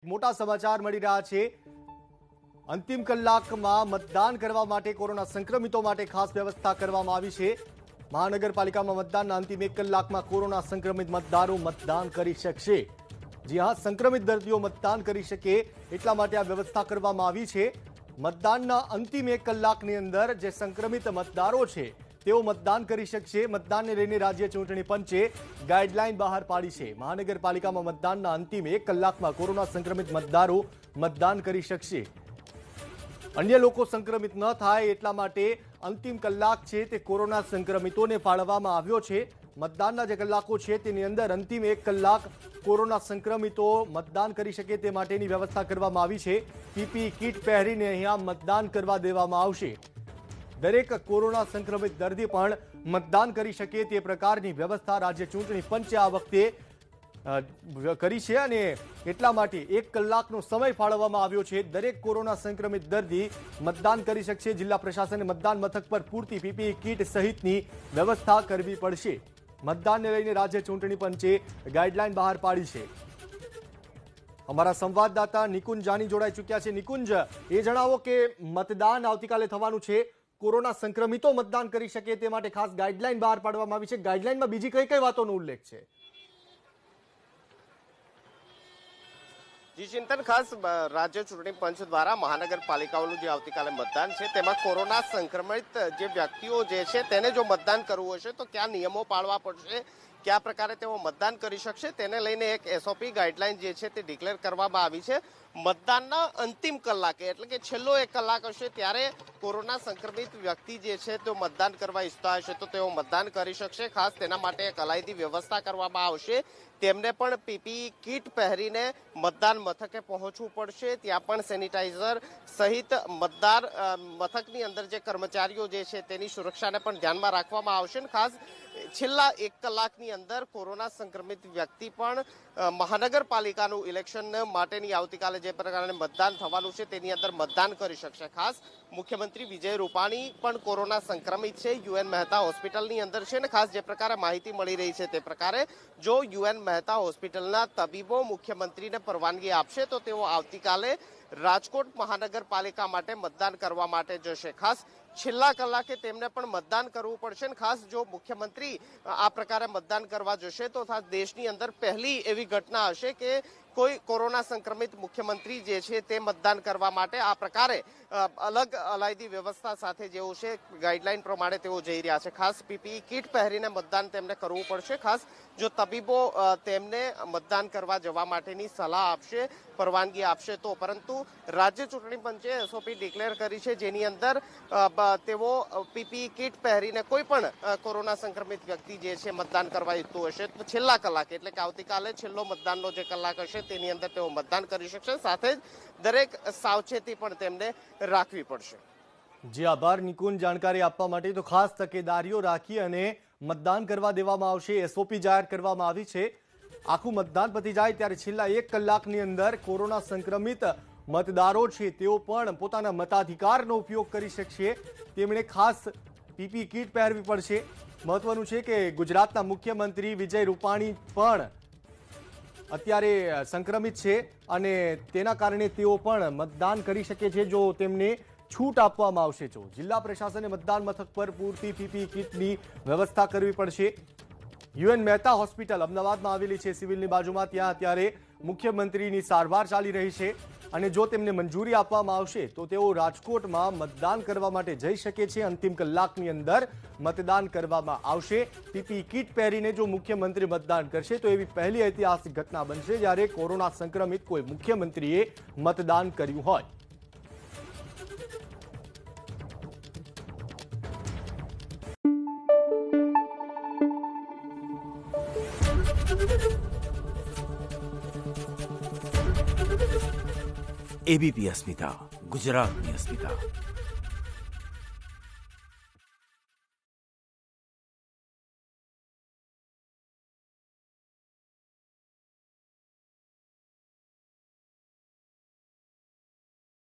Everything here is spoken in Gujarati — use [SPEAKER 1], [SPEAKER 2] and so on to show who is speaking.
[SPEAKER 1] મોટા સમાચાર મળી રહ્યા છે। અંતિમ કલાકમાં મતદાન કરવા માટે કોરોના સંક્રમિતો માટે ખાસ વ્યવસ્થા કરવામાં આવી છે। મહાનગરપાલિકામાં મતદાનના અંતિમ 1 કલાકમાં કોરોના સંક્રમિત મતદારો મતદાન કરી શકશે। જી હા, સંક્રમિત દર્દીઓ મતદાન કરી શકે એટલા માટે આ વ્યવસ્થા કરવામાં આવી છે। મતદાનના અંતિમ 1 કલાકની અંદર જે સંક્રમિત મતદારો છે તેઓ મતદાન કરી શકશે। મતદાનને લઈને રાજ્ય ચૂંટણી પંચે ગાઈડલાઈન બહાર પાડી છે। મહાનગરપાલિકામાં મતદાનના અંતિમ 1 કલાકમાં કોરોના સંક્રમિત મતદારો મતદાન કરી શકશે। અન્ય લોકો સંક્રમિત ન થાય એટલા માટે અંતિમ કલાક છે તે કોરોના સંક્રમિતોને ફાળવવામાં આવ્યો છે। મતદાનના જે કલાકો છે તેની અંદર અંતિમ 1 કલાક કોરોના સંક્રમિતો મતદાન કરી શકે તે માટેની વ્યવસ્થા કરવામાં આવી છે। પીપીઈ કિટ પહેરીને અહીંયા મતદાન કરવા દેવામાં આવશે। દરેક કોરોના સંક્રમિત દર્દી પણ મતદાન કરી શકે તે પ્રકારની વ્યવસ્થા રાજ્ય ચૂંટણી પંચે આ વખતે કરી છે અને એટલા માટે 1 કલાકનો સમય ફાળવવામાં આવ્યો છે। દરેક કોરોના સંક્રમિત દર્દી મતદાન કરી શકશે। જિલ્લા પ્રશાસને મતદાન મથક પર પૂરતી પીપીઈ કિટ સહિતની વ્યવસ્થા કરવી પડશે। મતદાનને લઈને રાજ્ય ચૂંટણી પંચે ગાઈડલાઈન બહાર પાડી છે। અમારા સંવાદદાતા નિકુંજ જાની જોડાઈ ચૂક્યા છે। નિકુંજ, એ જણાવો કે મતદાન આવતીકાલે થવાનું છે, કોરોના સંક્રમિતો મતદાન કરી શકે તે માટે ખાસ ગાઈડલાઈન બહાર પાડવામાં આવી છે। ગાઈડલાઈનમાં બીજી કઈ કઈ વાતોનો ઉલ્લેખ છે?
[SPEAKER 2] જી ચિંતન, ખાસ રાજ્ય ચૂંટણી પંચ દ્વારા મહાનગરપાલિકાઓનું જે આવતીકાલે મતદાન છે તેમાં કોરોના સંક્રમિત જે વ્યક્તિઓ જે છે તેને જો મતદાન કરવું હશે તો કયા નિયમો પાળવા પડશે, કયા પ્રકારે તેઓ મતદાન કરી શકશે, તેને લઈને એક એસઓપી ગાઈડલાઈન જે છે તે ડિક્લેર કરવામાં આવી છે। મતદાનના અંતિમ કલાકે એટલે કે છેલ્લો 1 કલાક હશે ત્યારે કોરોના સંક્રમિત વ્યક્તિ જે છે તે મતદાન કરવા ઈચ્છતા હશે તો તેઓ મતદાન કરી શકશે। ખાસ તેના માટે એક અલાયદી વ્યવસ્થા કરવામાં આવશે। તેમને પણ પીપીઈ કિટ પહેરીને મતદાન મથકે પહોંચવું પડશે। ત્યાં પણ સેનિટાઈઝર સહિત મતદાર મથકની અંદર જે કર્મચારીઓ જે છે તેની સુરક્ષાને પણ ધ્યાનમાં રાખવામાં આવશે। ખાસ છેલ્લા 1 કલાકની અંદર કોરોના સંક્રમિત વ્યક્તિ પણ મહાનગરપાલિકાનું ઇલેક્શન માટેની આવતીકાલે જે પ્રકારે મતદાન થવાનું છે તેની અંદર મતદાન કરી શકશે। ખાસ મુખ્યમંત્રી વિજય રૂપાણી પણ કોરોના સંક્રમિત છે, યુએન મહેતા હોસ્પિટલની અંદર છે ને ખાસ જે પ્રકારે માહિતી મળી રહી છે તે પ્રકારે જો યુએન મહેતા હોસ્પિટલના તબીબો મુખ્યમંત્રીને પરવાનગી આપશે તો તેઓ આવતીકાલે રાજકોટ મહાનગરપાલિકા માટે મતદાન કરવા માટે જશે। ખાસ છેલ્લા કલાકે તેમને પણ મતદાન કરવું પડશે ને ખાસ જો મુખ્યમંત્રી આ પ્રકારે મતદાન કરવા જશે તો દેશની અંદર પહેલી એવી ઘટના હશે કે કોઈ કોરોના સંક્રમિત મુખ્યમંત્રી જે છે તે મતદાન કરવા માટે આ પ્રકારે અલગ અલાયદી વ્યવસ્થા સાથે જેવું છે ગાઈડલાઈન પ્રમાણે તેઓ જઈ રહ્યા છે। ખાસ પીપીઈ કિટ પહેરીને મતદાન તેમને કરવું પડશે। ખાસ જો તબીબો તેમને મતદાન કરવા જવા માટેની સલાહ આપશે, પરવાનગી આપશે તો, પરંતુ રાજ્ય ચૂંટણી પંચે એસઓપી ડિક્લેર કરી છે જેની અંદર તેઓ પીપીઈ કિટ પહેરીને કોઈ પણ કોરોના સંક્રમિત વ્યક્તિ જે છે મતદાન કરવા ઈચ્છતું હશે તો છેલ્લા કલાકે એટલે કે આવતીકાલે છેલ્લો મતદાનનો જે કલાક હશે તેની અંદર તેઓ મતદાન કરી શકશે। સાથે જ દરેક સાવચેતી પણ તેમને રાખવી પડશે।
[SPEAKER 1] જી આભાર નિકુંજ જાણકારી આપવા માટે। તો ખાસ તકેદારીઓ રાખી અને મતદાન કરવા દેવામાં આવશે। એસઓપી જાહેર કરવામાં આવી છે। આખું મતદાન પતી જાય ત્યારે છેલ્લા 1 કલાકની અંદર કોરોના સંક્રમિત મતદારો છે તેઓ પણ પોતાના મતાધિકારનો ઉપયોગ કરી શકશે। તેમણે ખાસ પીપીઈ કિટ પહેરવી પડશે। મહત્વનું છે કે ગુજરાતના મુખ્યમંત્રી વિજય રૂપાણી પણ અત્યારે સંક્રમિત છે અને તેના કારણે તેઓ પણ મતદાન કરી શકે છે જો તેમને છૂટ આપવામાં આવશે। જો જિલ્લા પ્રશાસને મતદાન મથક પર પૂરતી પીપીઈ કિટની વ્યવસ્થા કરવી પડશે। યુએન મહેતા હોસ્પિટલ અમદાવાદમાં આવેલી છે, સિવિલની બાજુમાં, ત્યાં અત્યારે મુખ્યમંત્રીની સારવાર ચાલી રહી છે અને જો તેમને મંજૂરી આપવામાં આવશે તો તેઓ રાજકોટમાં મતદાન કરવા માટે જઈ શકે છે। અંતિમ કલાકની અંદર મતદાન કરવામાં આવશે। પીપીઈ કિટ પહેરીને જો મુખ્યમંત્રી મતદાન કરશે તો એવી પહેલી ઐતિહાસિક ઘટના બનશે જ્યારે કોરોના સંક્રમિત કોઈ મુખ્યમંત્રીએ મતદાન કર્યું હોય।
[SPEAKER 3] एबीपी अस्मिता, गुजरातनी अस्मिता।